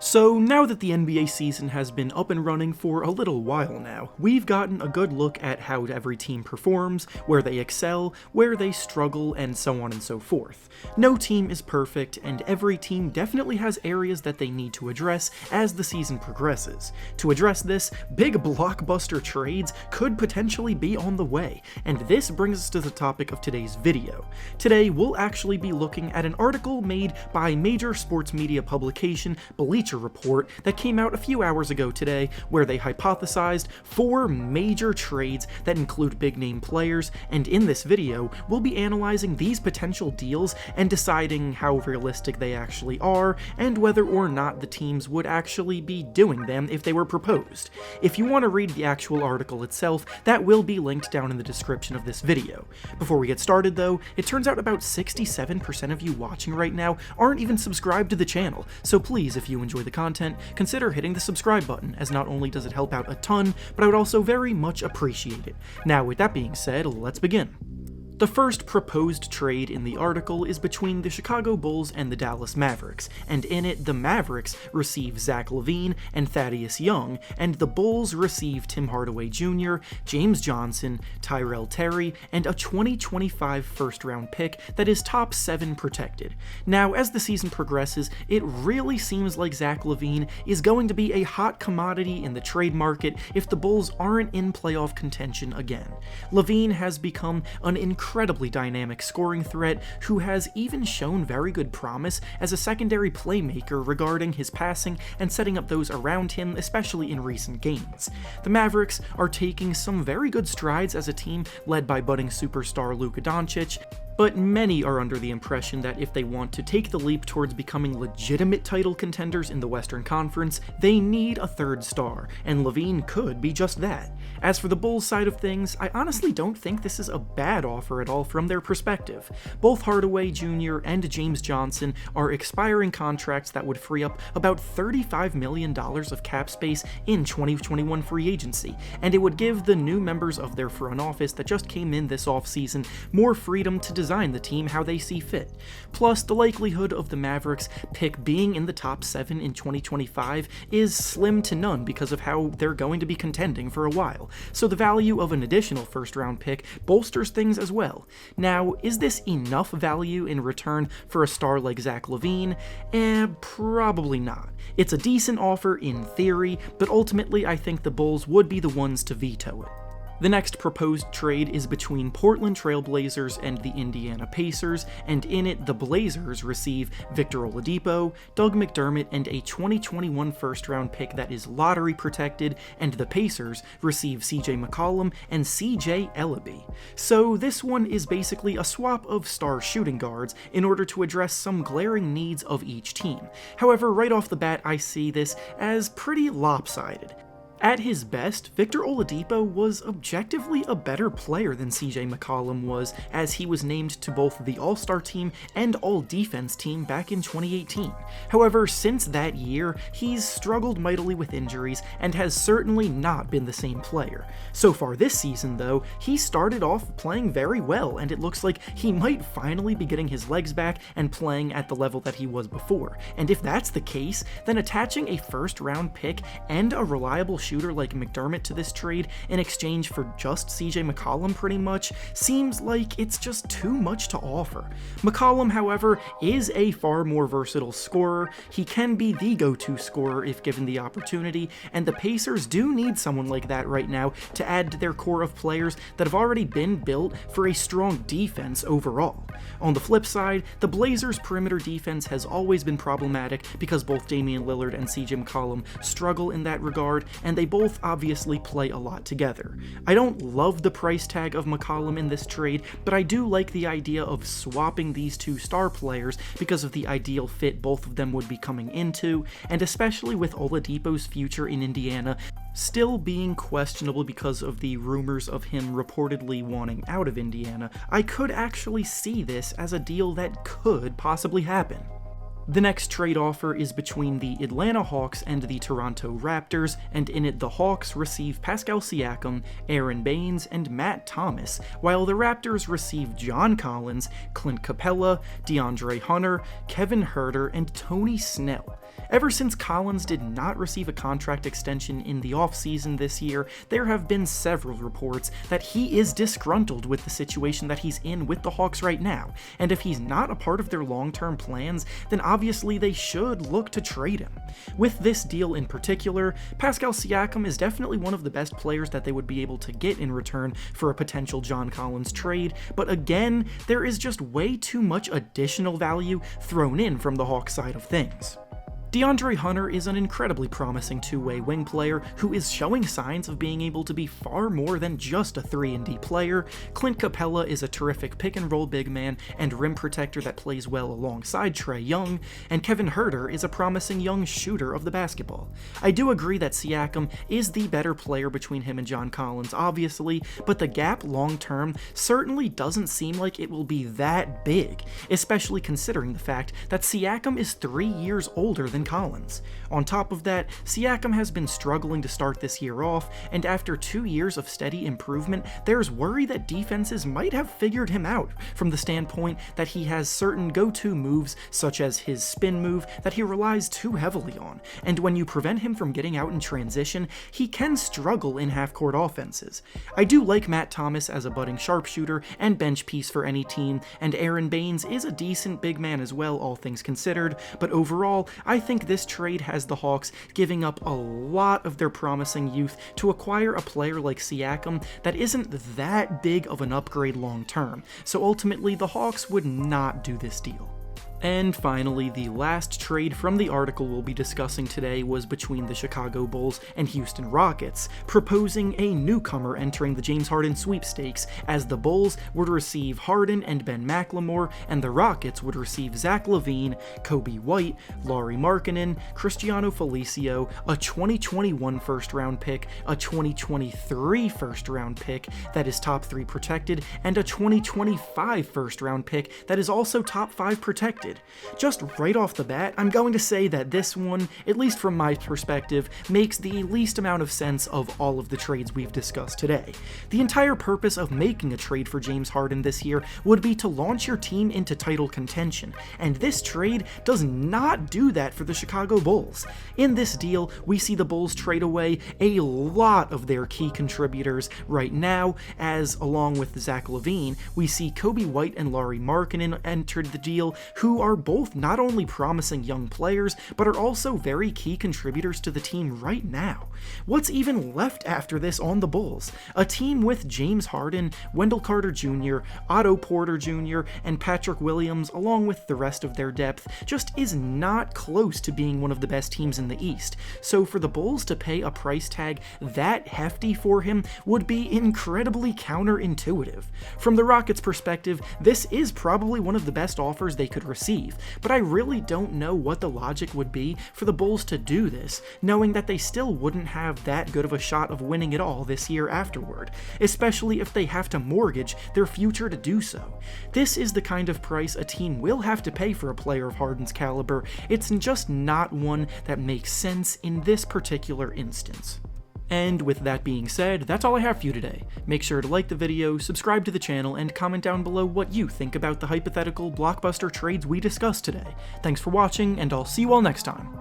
So now that the NBA season has been up and running for a little while now, we've gotten a good look at how every team performs, where they excel, where they struggle, and so on and so forth. No team is perfect, and every team definitely has areas that they need to address as the season progresses. To address this, big blockbuster trades could potentially be on the way, and this brings us to the topic of today's video. Today, we'll actually be looking at an article made by major sports media publication Bleacher Report that came out a few hours ago today, where they hypothesized 4 major trades that include big-name players, and in this video, we'll be analyzing these potential deals and deciding how realistic they actually are, and whether or not the teams would actually be doing them if they were proposed. If you want to read the actual article itself, that will be linked down in the description of this video. Before we get started though, it turns out about 67% of you watching right now aren't even subscribed to the channel, so please, if you enjoy the content, consider hitting the subscribe button, as not only does it help out a ton, but I would also very much appreciate it. Now with that being said, let's begin. The first proposed trade in the article is between the Chicago Bulls and the Dallas Mavericks, and in it, the Mavericks receive Zach Lavine and Thaddeus Young, and the Bulls receive Tim Hardaway Jr., James Johnson, Tyrell Terry, and a 2025 first-round pick that is top 7 protected. Now, as the season progresses, it really seems like Zach Lavine is going to be a hot commodity in the trade market if the Bulls aren't in playoff contention again. Lavine has become an incredibly dynamic scoring threat who has even shown very good promise as a secondary playmaker regarding his passing and setting up those around him, especially in recent games. The Mavericks are taking some very good strides as a team led by budding superstar Luka Doncic, but many are under the impression that if they want to take the leap towards becoming legitimate title contenders in the Western Conference, they need a third star, and Lavine could be just that. As for the Bulls side of things, I honestly don't think this is a bad offer at all from their perspective. Both Hardaway Jr. and James Johnson are expiring contracts that would free up about $35 million of cap space in 2021 free agency, and it would give the new members of their front office that just came in this offseason more freedom to design the team how they see fit. Plus, the likelihood of the Mavericks pick being in the top 7 in 2025 is slim to none because of how they're going to be contending for a while, so the value of an additional first-round pick bolsters things as well. Now, is this enough value in return for a star like Zach Lavine? Probably not. It's a decent offer in theory, but ultimately I think the Bulls would be the ones to veto it. The next proposed trade is between Portland Trail Blazers and the Indiana Pacers, and in it, the Blazers receive Victor Oladipo, Doug McDermott, and a 2021 first-round pick that is lottery protected, and the Pacers receive CJ McCollum and CJ Ellaby. So this one is basically a swap of star shooting guards in order to address some glaring needs of each team. However, right off the bat, I see this as pretty lopsided. At his best, Victor Oladipo was objectively a better player than CJ McCollum was, as he was named to both the All-Star team and All-Defense team back in 2018. However, since that year, he's struggled mightily with injuries and has certainly not been the same player. So far this season, though, he started off playing very well, and it looks like he might finally be getting his legs back and playing at the level that he was before. And if that's the case, then attaching a first-round pick and a reliable shooter like McDermott to this trade in exchange for just CJ McCollum pretty much seems like it's just too much to offer. McCollum, however, is a far more versatile scorer. He can be the go-to scorer if given the opportunity, and the Pacers do need someone like that right now to add to their core of players that have already been built for a strong defense overall. On the flip side, the Blazers' perimeter defense has always been problematic because both Damian Lillard and CJ McCollum struggle in that regard, and they both obviously play a lot together. I don't love the price tag of McCollum in this trade, but I do like the idea of swapping these two star players because of the ideal fit both of them would be coming into, and especially with Oladipo's future in Indiana still being questionable because of the rumors of him reportedly wanting out of Indiana, I could actually see this as a deal that could possibly happen. The next trade offer is between the Atlanta Hawks and the Toronto Raptors, and in it the Hawks receive Pascal Siakam, Aaron Baines, and Matt Thomas, while the Raptors receive John Collins, Clint Capella, DeAndre Hunter, Kevin Huerter, and Tony Snell. Ever since Collins did not receive a contract extension in the offseason this year, there have been several reports that he is disgruntled with the situation that he's in with the Hawks right now, and if he's not a part of their long-term plans, then obviously they should look to trade him. With this deal in particular, Pascal Siakam is definitely one of the best players that they would be able to get in return for a potential John Collins trade, but again, there is just way too much additional value thrown in from the Hawks side of things. DeAndre Hunter is an incredibly promising two-way wing player who is showing signs of being able to be far more than just a 3-and-D player. Clint Capella is a terrific pick-and-roll big man and rim protector that plays well alongside Trae Young, and Kevin Huerter is a promising young shooter of the basketball. I do agree that Siakam is the better player between him and John Collins, obviously, but the gap long-term certainly doesn't seem like it will be that big, especially considering the fact that Siakam is 3 years older than Collins. On top of that, Siakam has been struggling to start this year off, and after 2 years of steady improvement, there's worry that defenses might have figured him out from the standpoint that he has certain go-to moves, such as his spin move, that he relies too heavily on, and when you prevent him from getting out in transition, he can struggle in half-court offenses. I do like Matt Thomas as a budding sharpshooter and bench piece for any team, and Aaron Baines is a decent big man as well, all things considered, but overall, I think this trade has the Hawks giving up a lot of their promising youth to acquire a player like Siakam that isn't that big of an upgrade long term, so ultimately the Hawks would not do this deal. And finally, the last trade from the article we'll be discussing today was between the Chicago Bulls and Houston Rockets, proposing a newcomer entering the James Harden sweepstakes, as the Bulls would receive Harden and Ben McLemore, and the Rockets would receive Zach Lavine, Kobe White, Lauri Markkanen, Cristiano Felicio, a 2021 first-round pick, a 2023 first-round pick that is top 3 protected, and a 2025 first-round pick that is also top 5 protected. Just right off the bat, I'm going to say that this one, at least from my perspective, makes the least amount of sense of all of the trades we've discussed today. The entire purpose of making a trade for James Harden this year would be to launch your team into title contention, and this trade does not do that for the Chicago Bulls. In this deal, we see the Bulls trade away a lot of their key contributors right now, as along with Zach Lavine, we see Kobe White and Lauri Markkanen entered the deal, who are both not only promising young players, but are also very key contributors to the team right now. What's even left after this on the Bulls? A team with James Harden, Wendell Carter Jr., Otto Porter Jr., and Patrick Williams, along with the rest of their depth, just is not close to being one of the best teams in the East. So for the Bulls to pay a price tag that hefty for him would be incredibly counterintuitive. From the Rockets' perspective, this is probably one of the best offers they could receive, but I really don't know what the logic would be for the Bulls to do this, knowing that they still wouldn't have that good of a shot of winning it all this year afterward, especially if they have to mortgage their future to do so. This is the kind of price a team will have to pay for a player of Harden's caliber. It's just not one that makes sense in this particular instance. And with that being said, that's all I have for you today. Make sure to like the video, subscribe to the channel, and comment down below what you think about the hypothetical blockbuster trades we discussed today. Thanks for watching, and I'll see you all next time.